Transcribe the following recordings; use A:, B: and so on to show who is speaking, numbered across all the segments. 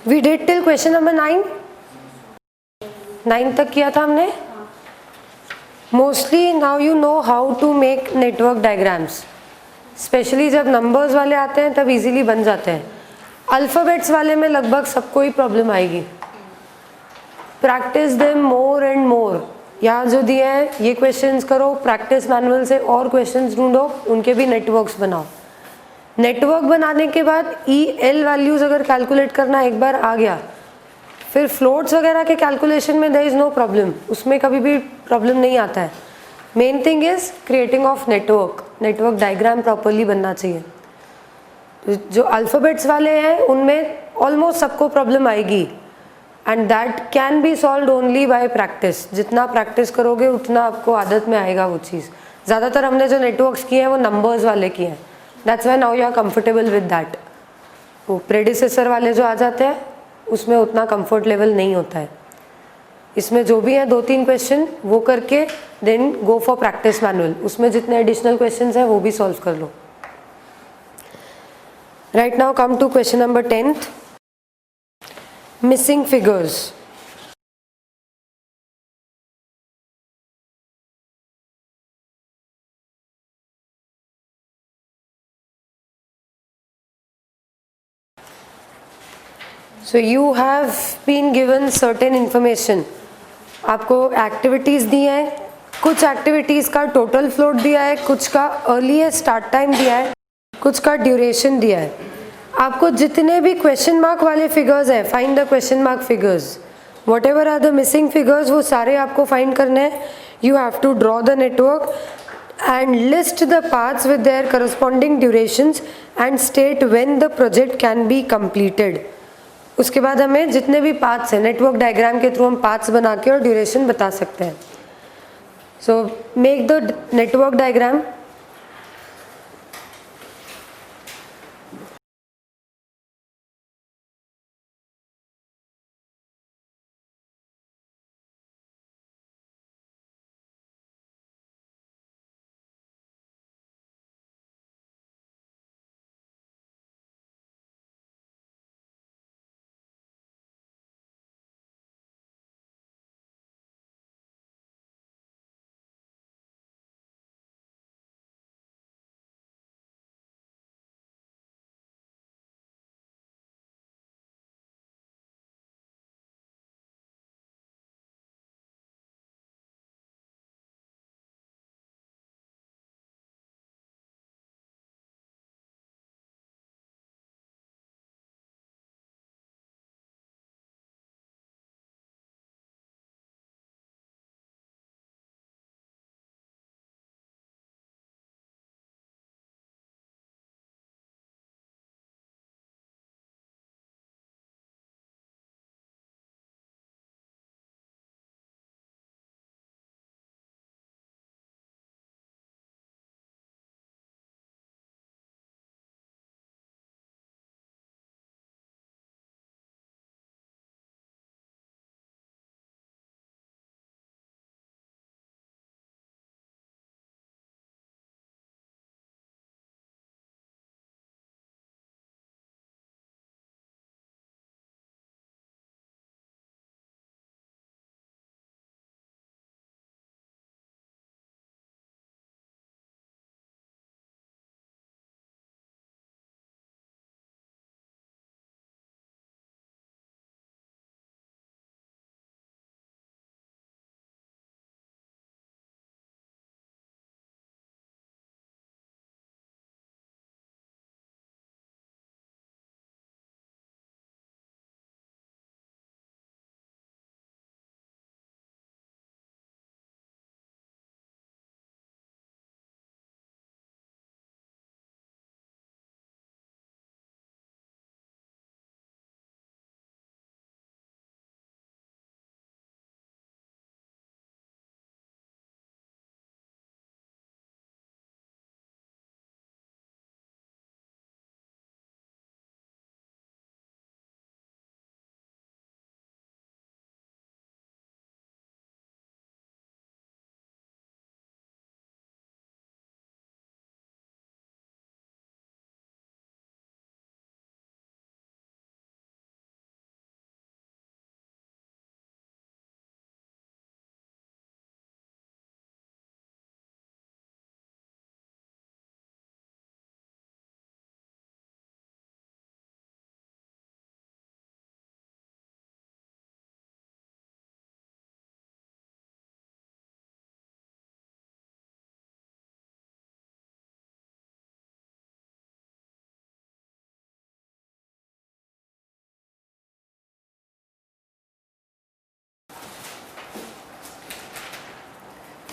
A: We did till question number 9 तक किया था हमने. Mostly now you know how to make network diagrams. Specially जब नंबर्स वाले आते हैं तब इजीली बन जाते हैं. अल्फ़ाबेट्स वाले में लगभग सबको ही प्रॉब्लम आएगी. Practice them more and more. यहाँ जो दिए हैं ये क्वेश्चंस करो, प्रैक्टिस मैनुअल से और क्वेश्चंस ढूंढो, उनके भी नेटवर्क्स बनाओ. नेटवर्क बनाने के बाद EL वैल्यूज़ अगर कैलकुलेट करना एक बार आ गया, फिर फ्लोट्स वगैरह के कैलकुलेशन में देयर इज़ नो प्रॉब्लम, उसमें कभी भी प्रॉब्लम नहीं आता है. Main thing is creating of network diagram properly बनना चाहिए. जो अल्फ़ाबेट्स वाले हैं उनमें ऑलमोस्ट सबको प्रॉब्लम आएगी, and that can be solved only by practice. जितना प्रैक्टिस करोगे उतना आपको आदत में आएगा वो चीज़. ज़्यादातर हमने जो नेटवर्क्स किए हैं वो नंबर्स वाले किए हैं. That's why now you are comfortable with that. वो प्रेडिसेसर वाले जो आ जाते हैं उसमें उतना कंफर्ट लेवल नहीं होता है. इसमें जो भी है 2-3 क्वेश्चन वो करके then go for practice manual. उसमें जितने एडिशनल क्वेश्चन हैं वो भी सॉल्व कर लो. Right now come to question number 10th. Missing figures. So you have been given certain information. आपको एक्टिविटीज़ दी हैं. कुछ एक्टिविटीज़ का टोटल फ्लोट दिया है, कुछ का अर्लीस्ट स्टार्ट टाइम दिया है, कुछ का ड्यूरेशन दिया है. आपको जितने भी क्वेश्चन मार्क वाले फिगर्स हैं, find the question mark figures. Whatever are the missing figures वो सारे आपको फाइंड करने हैं. You have to draw the network and list the paths with their corresponding durations and state when the project can be completed. उसके बाद हमें जितने भी पाथ्स हैं नेटवर्क डायग्राम के थ्रू हम पाथ्स बना के और ड्यूरेशन बता सकते हैं. So make the network diagram.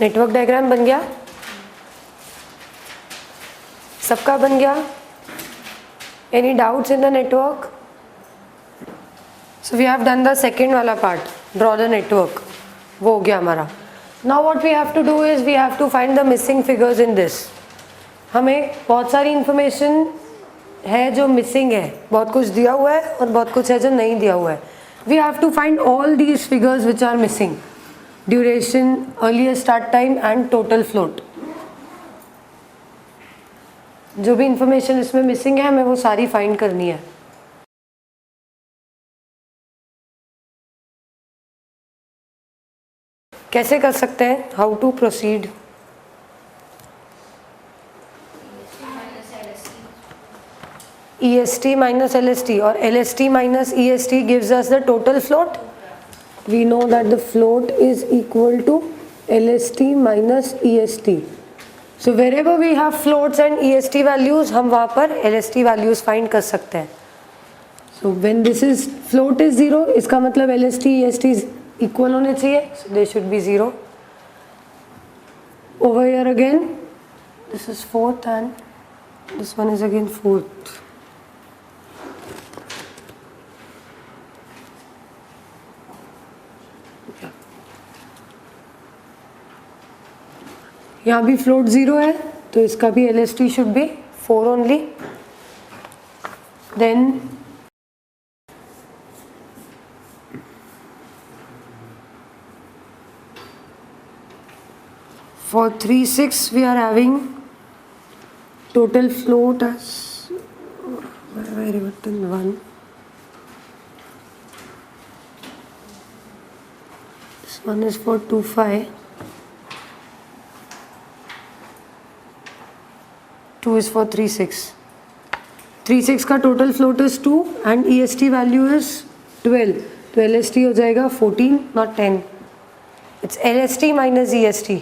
A: Network diagram बन गया, सबका बन गया? Any doubts in the network? So we have done the second वाला पार्ट, ड्रॉ द नेटवर्क, वो हो गया हमारा. Now what we have to do is we have to find the missing figures in this. हमें बहुत सारी information है जो मिसिंग है, बहुत कुछ दिया हुआ है और बहुत कुछ है जो नहीं दिया हुआ है. We have to find all these figures which are missing, duration, earliest start time and total float. जो भी इंफॉर्मेशन इसमें मिसिंग है हमें वो सारी फाइंड करनी है. कैसे कर सकते हैं? How to proceed? EST minus LST or LST minus EST gives us the total float. We know that the float is equal to LST minus EST. So wherever we have floats and EST values, हम वहाँ पर LST values find कर सकते हैं. So when this is float is 0, इसका मतलब LST EST is equal होने चाहिए. So they should be 0. Over here again, this is 4th and this one is again 4th. यहाँ भी फ्लोट 0 है तो इसका भी LST should be 4 only. Then for 3, 6 we are having total float as where I written 1. This one is for 2, 5. 2 is for 3, 6. 3, 6 का total float is 2 and EST value is 12. तो LST हो जाएगा 14 not 10. It's LST minus EST.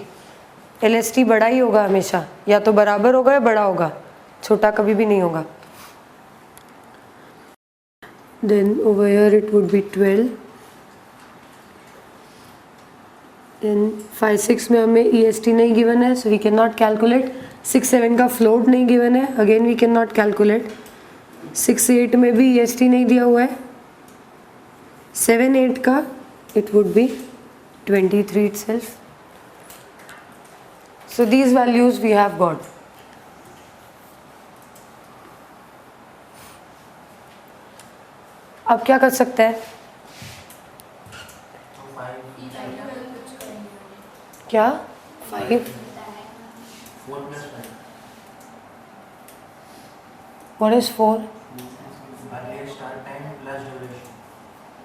A: LST बड़ा ही होगा हमेशा, या तो बराबर होगा या बड़ा होगा, छोटा कभी भी नहीं होगा. Then over here it would be 12. Then 5, 6 में हमें EST नहीं given है, so we cannot calculate. 6, 7 का float नहीं given है, again we cannot calculate. 6, 8 में भी EST नहीं दिया हुआ है. 7, 8 का it would be 23 itself. So these values we have got. अब क्या कर सकते हैं? क्या? 5. What is 4?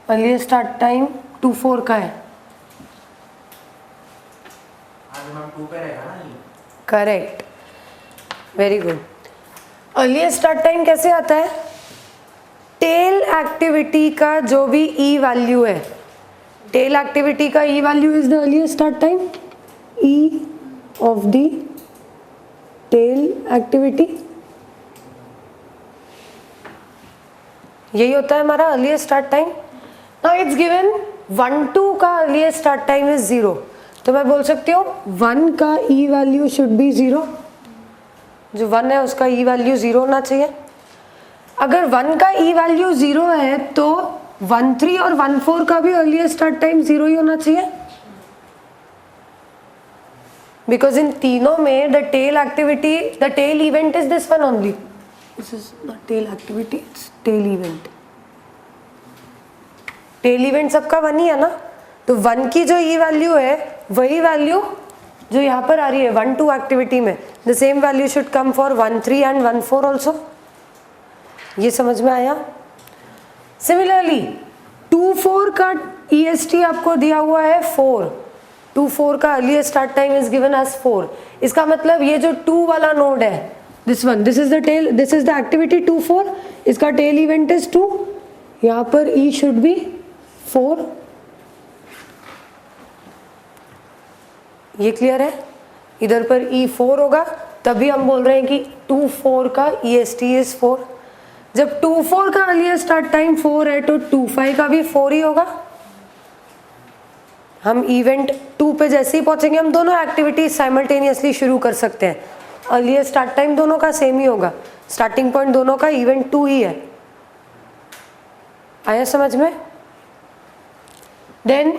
A: Earliest start time 2, 4 का है. Correct, very good. Earliest start time कैसे आता है? टेल एक्टिविटी का जो भी ई वैल्यू है, टेल एक्टिविटी का E value is the earliest start time. E of the tail activity, यही होता है हमारा earliest start time. Now it's given 1, 2 का अर्लीस्ट स्टार्ट टाइम इज 0. तो मैं बोल सकती हूँ 1 का ई वैल्यू शुड बी 0. जो 1 है उसका ई वैल्यू 0 होना चाहिए. अगर 1 का ई वैल्यू 0 है तो 1, 3 और 1, 4 का भी अर्लीस्ट स्टार्ट टाइम 0 ही होना चाहिए. बिकॉज इन तीनों में the tail activity, the tail event is this one only. This is not tail activity, it's tail event. Tail event सबका 1 ही है ना. तो 1 की जो ई वैल्यू है वही वैल्यू जो यहाँ पर आ रही है 1, 2 एक्टिविटी में, the same value should come for 1, 3 and 1, 4 also. ये समझ में आया? सिमिलरली 2, 4 का EST आपको दिया हुआ है 4. 2, 4 का earliest start time is given as 4. इसका मतलब ये जो 2 वाला नोड है, this one, this is the tail, this is the activity 2, 4. इसका टेल इवेंट इज 2. यहाँ पर E शुड बी 4. ये क्लियर है? इधर पर E 4 होगा तभी हम बोल रहे हैं कि 2, 4 का EST इज 4. जब 2, 4 का अर्लीस्ट स्टार्ट टाइम 4 है तो 2, 5 का भी 4 ही होगा. हम इवेंट 2 पे जैसे ही पहुंचेंगे हम दोनों एक्टिविटीज साइमल्टेनियसली शुरू कर सकते हैं। अर्लियर स्टार्ट टाइम दोनों का सेम ही होगा, स्टार्टिंग पॉइंट दोनों का इवेंट 2 ही है। आया समझ में? देन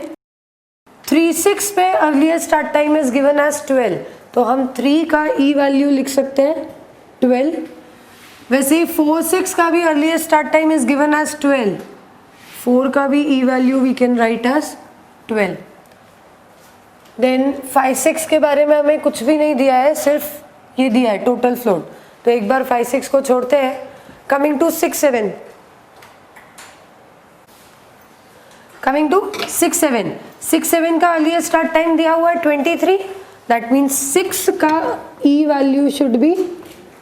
A: 3-6 पे earlier start time is given as 12, तो हम 3 का ई वैल्यू लिख सकते हैं 12। वैसे ही 4-6 का भी earlier start time is given as 12, 4 का भी E value we can write as 12। Then 5-6 के बारे में हमें कुछ भी नहीं दिया है, सिर्फ ये दिया है टोटल फ्लोट, तो एक बार 5-6 को छोड़ते हैं। कमिंग टू 6-7, कमिंग टू 6-7, 6-7 का अर्लियर स्टार्ट टाइम दिया हुआ है 23, दैट मीन्स 6 का ई वैल्यू शुड बी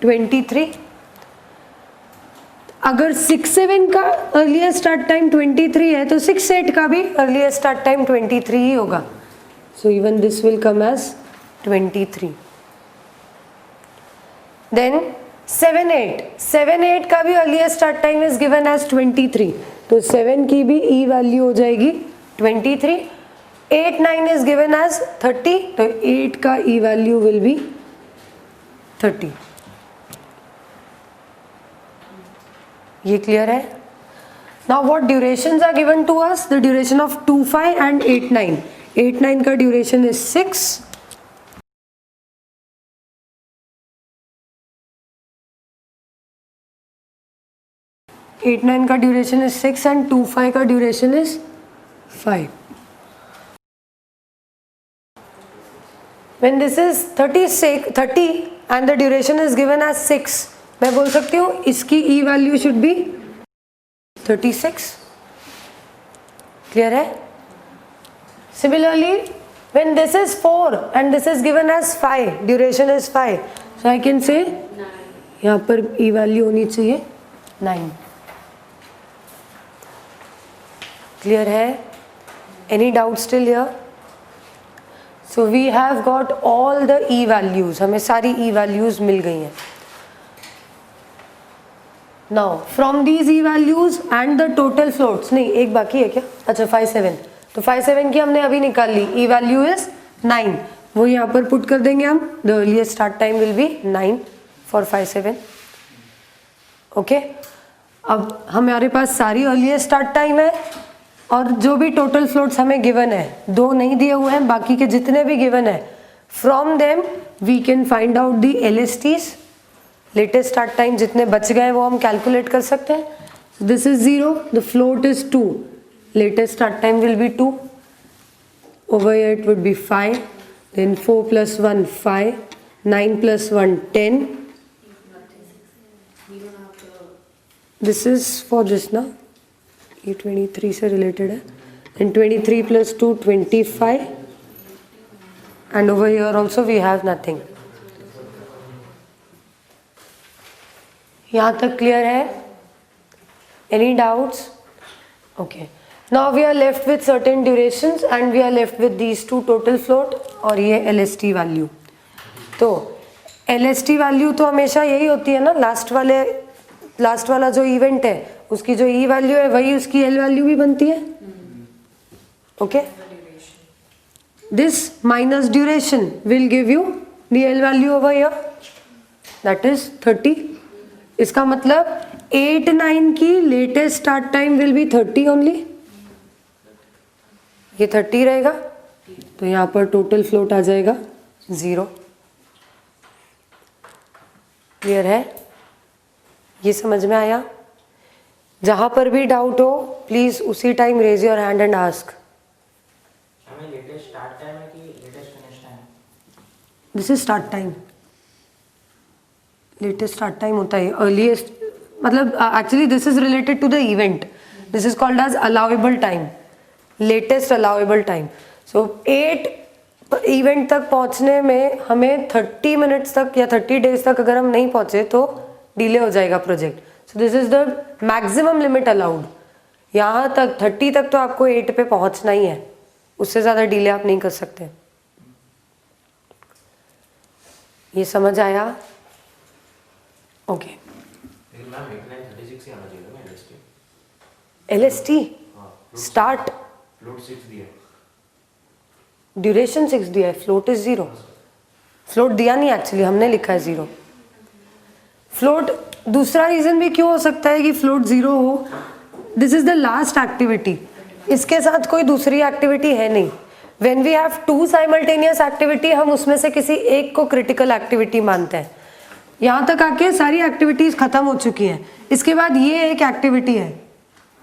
A: 23। अगर 6-7 का अर्लियर स्टार्ट टाइम 23 है तो 6-8 का भी अर्लियर स्टार्ट टाइम 23 ही होगा, so even this will come as 23। Then 7-8 का भी earlier start time is given as 23, तो 7 की भी ई वैल्यू हो जाएगी 23। 8-9 इज गिवन एज 30, तो 8 का ई वैल्यू विल बी 30। ये क्लियर है? Now what durations are given to us? The duration of 2-5 and 8-9। 8-9 का ड्यूरेशन इज 6, 8-9 का ड्यूरेशन इज 6 एंड 2-5 का duration is 5। When this is 30 and the duration is given as 6, मैं बोल सकती हूँ इसकी ई वैल्यू शुड बी 36। क्लियर है? Similarly, when this is 4 and this is given as 5, duration is 5, so I can say यहाँ पर ई value होनी चाहिए 9। क्लियर है? Any doubt still here? So we have got all the e values, हमें सारी e values मिल गई हैं। Now from these e values and the total floats, नहीं एक बाकी है क्या? अच्छा 5-7, तो 5-7 की हमने अभी निकाल ली, e value is 9, वो यहाँ पर पुट कर देंगे हम। The earliest start time will be 9 for 5-7। Okay, अब हमारे पास सारी अर्लीस्ट स्टार्ट टाइम है और जो भी टोटल फ्लोट्स हमें गिवन है, 2 नहीं दिए हुए हैं, बाकी के जितने भी गिवन है, from them we can find out the LSTs, latest start time जितने बच गए वो हम कैलकुलेट कर सकते हैं। This is 0, the float is 2, latest start time will be 2, over here it would be 5, then 4 + 1 5, 9 + 1 10, this is for this ना, ये 23 से रिलेटेड है, and 23 + 2 25, and over here also we have nothing. यहाँ तक क्लियर है? Any doubts? Okay, now we are left with certain durations and we are left with these 2 total float और ये LST value. तो LST वैल्यू तो हमेशा यही होती है ना, लास्ट वाला जो इवेंट है उसकी जो ई वैल्यू है वही उसकी एल वैल्यू भी बनती है। Okay, this minus duration will give you the L value over here, that is 30। इसका मतलब 8-9 की latest start time will B 30 only, ये 30 रहेगा, तो यहाँ पर टोटल फ्लोट आ जाएगा 0। क्लियर है? ये समझ में आया? जहां पर भी डाउट हो प्लीज उसी time raise your hand and ask.
B: हमें लेटेस्ट स्टार्ट टाइम है कि latest finish time?
A: This is start time, latest start time होता है अर्लीस्ट, मतलब actually this is related to the event, this is called as allowable time, latest allowable time. So 8 event तक पहुंचने में हमें 30 minutes तक या 30 डेज तक अगर हम नहीं पहुंचे तो डिले हो जाएगा project. So this is the maximum limit allowed. यहाँ तक 30 तक तो आपको 8 पे पहुंचना ही है, उससे ज़्यादा डिले आप नहीं कर सकते। ये समझ आया? ओके। LST स्टार्ट
B: फ्लोट 6 दिया,
A: ड्यूरेशन 6 दिया है, फ्लोट इज 0। फ्लोट दिया नहीं एक्चुअली, हमने लिखा है 0। फ्लोट दूसरा रीजन भी क्यों हो सकता है कि फ्लोट 0 हो, this is the last activity, इसके साथ कोई दूसरी एक्टिविटी है नहीं। When we have 2 simultaneous activity, हम उसमें से किसी एक को क्रिटिकल एक्टिविटी मानते हैं। यहाँ तक आके सारी एक्टिविटीज खत्म हो चुकी हैं, इसके बाद ये एक एक्टिविटी है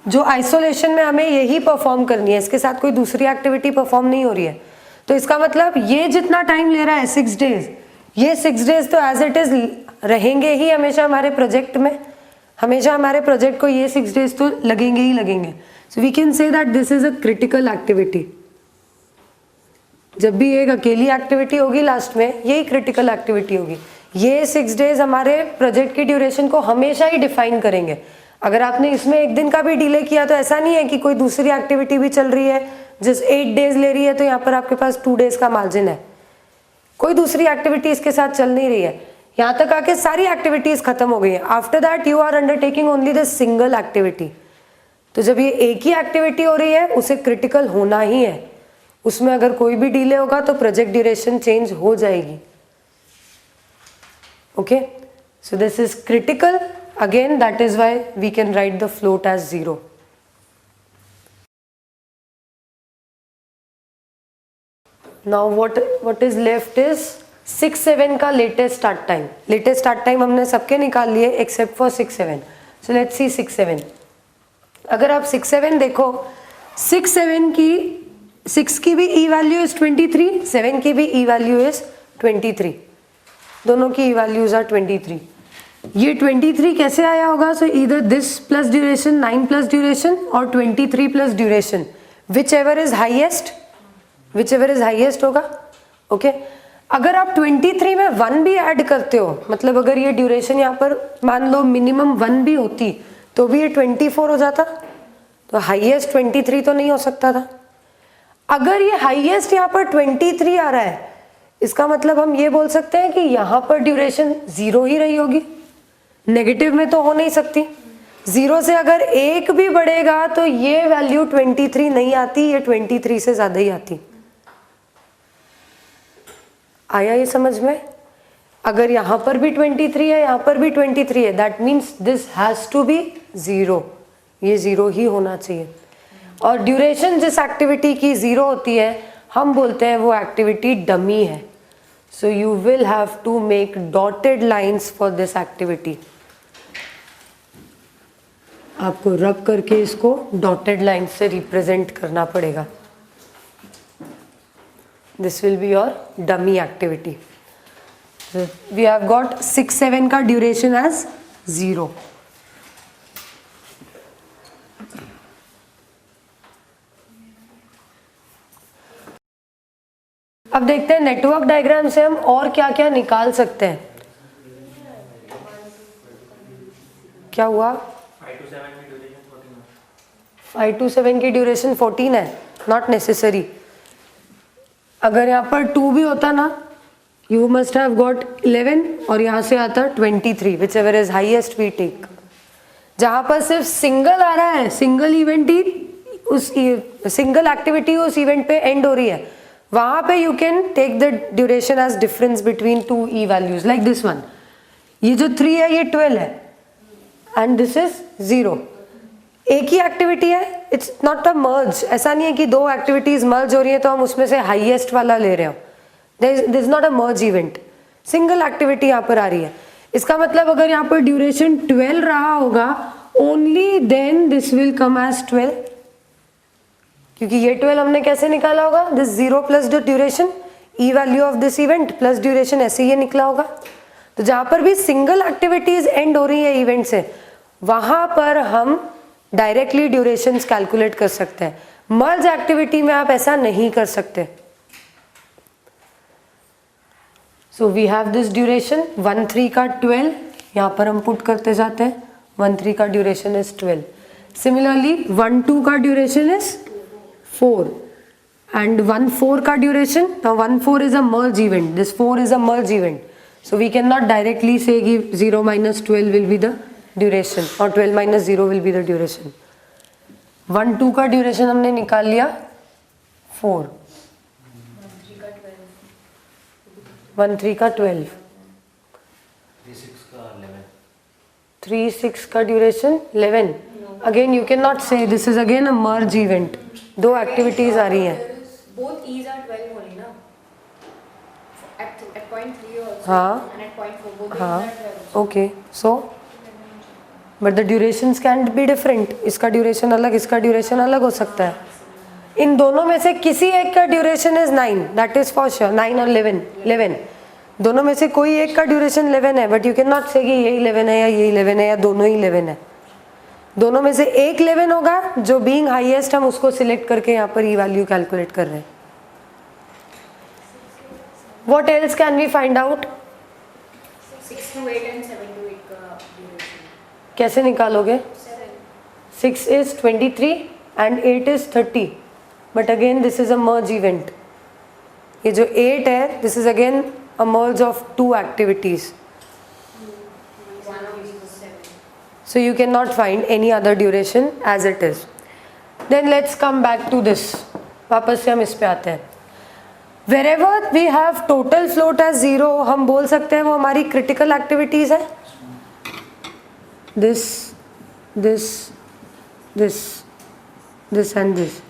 A: जो आइसोलेशन में हमें यही परफॉर्म करनी है, इसके साथ कोई दूसरी एक्टिविटी परफॉर्म नहीं हो रही है। तो इसका मतलब ये जितना टाइम ले रहा है 6 डेज, ये 6 डेज तो एज इट इज रहेंगे ही हमेशा हमारे प्रोजेक्ट में, हमेशा हमारे प्रोजेक्ट को ये 6 डेज तो लगेंगे ही लगेंगे। So we can say that this is a critical activity. जब भी एक अकेली एक्टिविटी होगी लास्ट में, यही क्रिटिकल एक्टिविटी होगी। ये 6 डेज हमारे प्रोजेक्ट की ड्यूरेशन को हमेशा ही डिफाइन करेंगे। अगर आपने इसमें 1 दिन का भी डिले किया तो ऐसा नहीं है कि कोई दूसरी एक्टिविटी भी चल रही है जिस 8 डेज ले रही है तो यहाँ पर आपके पास 2 डेज का मार्जिन है, कोई दूसरी एक्टिविटी इसके साथ चल नहीं रही है। यहाँ तक आके सारी एक्टिविटीज खत्म हो गई है। After that you are undertaking only the single activity. तो जब ये एक ही एक्टिविटी हो रही है उसे क्रिटिकल होना ही है, उसमें अगर कोई भी डिले होगा तो प्रोजेक्ट ड्यूरेशन चेंज हो जाएगी। Okay, so this is critical, again that is why we can write the float as 0। नाउ what is left is 6-7 का latest start time. Latest start time हमने सबके निकाल लिए except for 6-7। So let's see 6-7। अगर आप 6-7 देखो, 6-7 की 6 की भी ई वैल्यू इज 23, 7 की भी ई वैल्यू इज 23, दोनों की ई वैल्यूज आर 23। ये 23 कैसे आया होगा? सो इधर this plus duration, 9 plus duration और 23 plus duration, which ever is highest होगा। ओके, अगर आप 23 में 1 भी ऐड करते हो, मतलब अगर ये ड्यूरेशन यहाँ पर मान लो मिनिमम 1 भी होती तो भी ये 24 हो जाता, तो हाईएस्ट 23 तो नहीं हो सकता था। अगर ये हाईएस्ट यहाँ पर 23 आ रहा है, इसका मतलब हम ये बोल सकते हैं कि यहाँ पर ड्यूरेशन 0 ही रही होगी, नेगेटिव में तो हो नहीं सकती। 0 से अगर 1 भी बढ़ेगा तो ये वैल्यू 23 नहीं आती, ये 23 से ज्यादा ही आती। आया ये समझ में? अगर यहाँ पर भी 23 है, यहाँ पर भी 23 है, that means this has to be 0, ये 0 ही होना चाहिए। और ड्यूरेशन जिस एक्टिविटी की 0 होती है हम बोलते हैं वो एक्टिविटी डमी है। So you will have to make dotted lines for this activity. आपको रब करके इसको डॉटेड लाइन से रिप्रेजेंट करना पड़ेगा। This will be your dummy activity. So we have got 6-7 का duration as 0. अब देखते हैं नेटवर्क डायग्राम से हम और क्या क्या निकाल सकते हैं। क्या हुआ? 5 to 7 की ड्यूरेशन 14 है, नॉट नेसेसरी। अगर यहाँ पर 2 भी होता ना, यू मस्ट हैव गॉट 11 और यहाँ से आता 23, whichever is highest we take. जहाँ पर सिर्फ सिंगल आ रहा है, सिंगल इवेंट ही उस सिंगल एक्टिविटी उस इवेंट पे एंड हो रही है, वहाँ पे you can take the duration as difference between 2 E values, like this one. ये जो 3 है ये 12 है एंड दिस इज 0। एक ही एक्टिविटी है, इट्स नॉट अ मर्ज। ऐसा नहीं है कि 2 एक्टिविटीज मर्ज हो रही है तो हम उसमें से हाईएस्ट वाला ले रहे हो, this is not a merge event, single activity यहाँ पर आ रही है। इसका मतलब अगर यहाँ पर ड्यूरेशन 12 रहा होगा, only then this will come as 12, क्योंकि ये 12 हमने कैसे निकाला होगा? This 0 plus the duration, E value of this event plus duration, ऐसे ये निकला होगा। तो जहाँ पर भी सिंगल एक्टिविटीज एंड हो रही है इवेंट से, वहां पर हम डायरेक्टली ड्यूरेशंस कैलकुलेट कर सकते हैं। मर्ज एक्टिविटी में आप ऐसा नहीं कर सकते। So we have this duration 1-3 का 12, यहाँ पर हम पुट करते जाते हैं, 1-3 का ड्यूरेशन इज 12। सिमिलरली 1-2 का ड्यूरेशन इज 4 एंड 1-4 का duration, now 1-4 is a merge event, this 4 is a merge event, so we cannot directly say कि 0 minus 12 will be the duration or 12 minus 0 will be the duration. 1-2 का duration हमने निकाल लिया 4, 1 3 का 12,
B: 3 6 का 11.
A: 3 6 का duration 11. Again you can not say this is again a merge event. दो activities आ रही हैं.
C: Both E's are 12 only, na? At point 3 also.
A: हाँ.
C: And at point 4, both the E's
A: हाँ.
C: are 12.
A: Okay so but the durations can be different. इसका duration अलग, इसका duration अलग हो सकता है. इन दोनों में से किसी एक का duration is 9, that is for sure. 9 और 11. दोनों में से कोई एक का ड्यूरेशन 11 है, बट यू कैन नॉट से कि ये 11 है या ये 11 है या दोनों ही 11 है. दोनों में से एक 11 होगा, जो बीइंग हाईएस्ट हम उसको सिलेक्ट करके यहाँ पर ई वैल्यू कैलकुलेट कर रहे हैं. What else can we find out?
C: 6 to 8 and 7 to 8 का duration.
A: कैसे निकालोगे?
C: 7.
A: 6 is 23 and 8 is 30. But again this is a merge event. ये जो 8 है, this is again a merge of two activities.
C: One of these is 7.
A: So you cannot find any other duration as it is. Then let's come back to this. वापस से हम इस पे आते हैं. Wherever we have total float as 0, हम बोल सकते हैं वो हमारी critical activities है. This, this, this, this and this.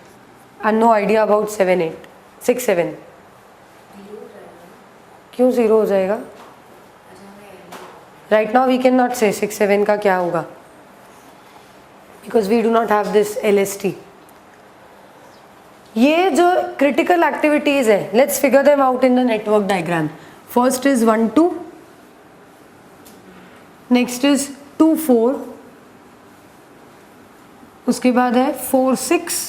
A: And no idea about 7 8 6 7. क्यों 0 हो जाएगा? Right now we cannot say 6 7 का क्या होगा, because we do not have this LST. ये जो critical activities है, let's figure them out in the network diagram. First is 1 2, next is 2 4, उसके बाद है 4 6,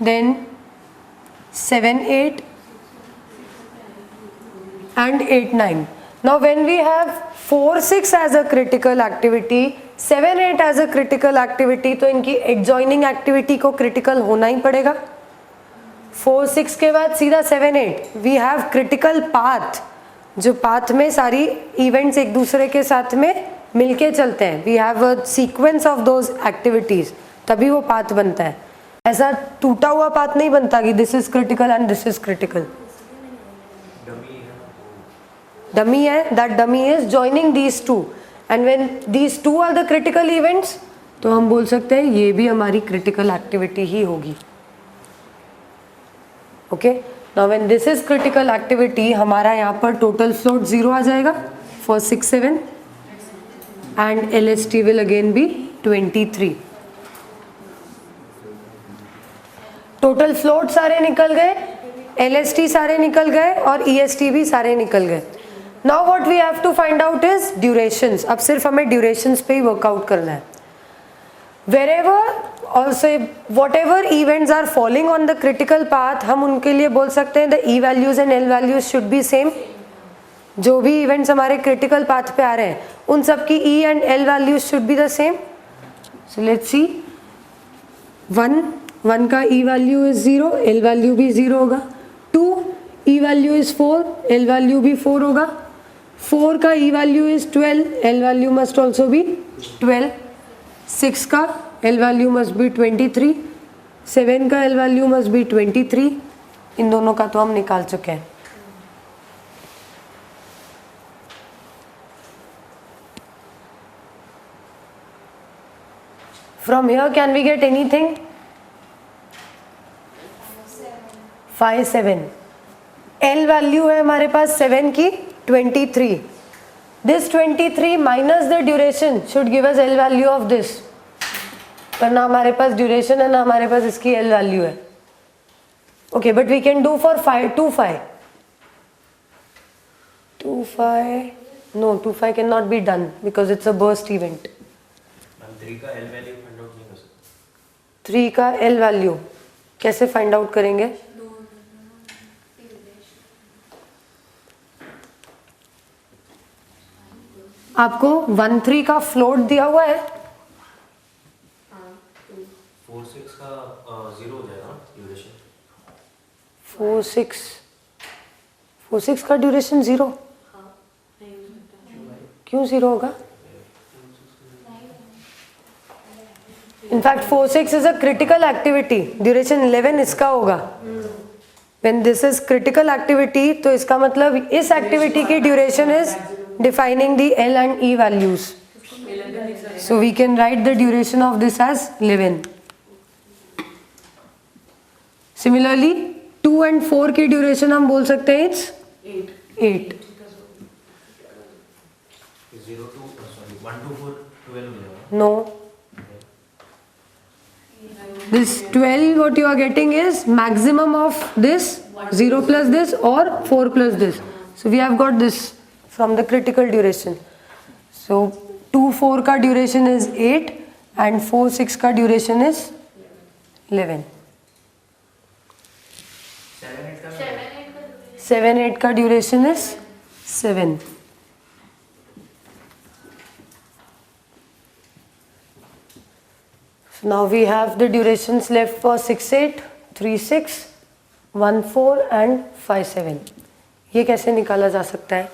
A: then 7 8 and 8 9. Now when we have 4 6 as a critical activity, 7 8 as a critical activity, तो इनकी adjoining activity को critical होना ही पड़ेगा. 4 6 के बाद सीधा 7 8. We have critical path, जो path में सारी events एक दूसरे के साथ में मिलके चलते हैं. We have a sequence of those activities, तभी वो path बनता है. ऐसा टूटा हुआ पाथ नहीं बनता कि this is critical and this is critical. Dummy है, that dummy is joining these two, and when these two are the critical events, तो हम बोल सकते हैं ये भी हमारी क्रिटिकल एक्टिविटी ही होगी. Okay, now when this is critical activity, हमारा यहाँ पर टोटल फ्लोट 0 आ जाएगा for 6 7 and LST will again be 23. Total float सारे निकल गए, LST सारे निकल गए और EST भी सारे निकल गए. Now what we have to find out is durations. अब सिर्फ हमें ड्यूरेशंस पे ही वर्कआउट करना है. Wherever also whatever events are falling on the critical path, हम उनके लिए बोल सकते हैं the E values and L values should be same. जो भी इवेंट्स हमारे क्रिटिकल पाथ पे आ रहे हैं उन सब की E and L values should be the same. So let's सी. 1 का E value is 0, L value भी 0 होगा. 2 E value is 4, L value भी 4 होगा. 4 का E value is 12, L value must also be 12. 6 का L वैल्यू मस्ट बी 23, 7 का L value must be 23. इन दोनों का तो हम निकाल चुके हैं. From here can we get anything? 5 7. L value है हमारे पास 7 की 23. This 23 minus the duration should give us L value of this. पर ना हमारे पास duration है ना हमारे पास इसकी L value है. Okay, but we can do for 5 2 5. 2 5. No, 2 5 cannot be done because it's a burst event.
B: 3 का L वैल्यू फाइंड आउट नहीं कर सकते.
A: 3 का L वैल्यू कैसे फाइंड आउट करेंगे? आपको 1 3 का फ्लोट दिया हुआ है.
B: 4 6 का 0 हो जाएगा ड्यूरेशन.
A: 4 6 का ड्यूरेशन 0. क्यों 0 होगा? In fact 4 6 is a critical activity. Duration 11 इसका होगा. When this is critical activity तो इसका मतलब इस एक्टिविटी की duration is defining the L and E values. So we can write the duration of this as 11. Similarly 2 and 4 की duration हम बोल सकते हैं इट्स 8.
B: 1 to 4 12 मिलेगा.
A: No. This 12 what you are getting is maximum of this 0 plus this or 4 plus this. So we have got this from the critical duration. So 2 4 का duration is 8 and 4 6 का duration is 11. 7 8 का duration is 7. So now we have the durations left for 6 8, 3 6, 1 4 and 5 7. ये कैसे निकाला जा सकता है?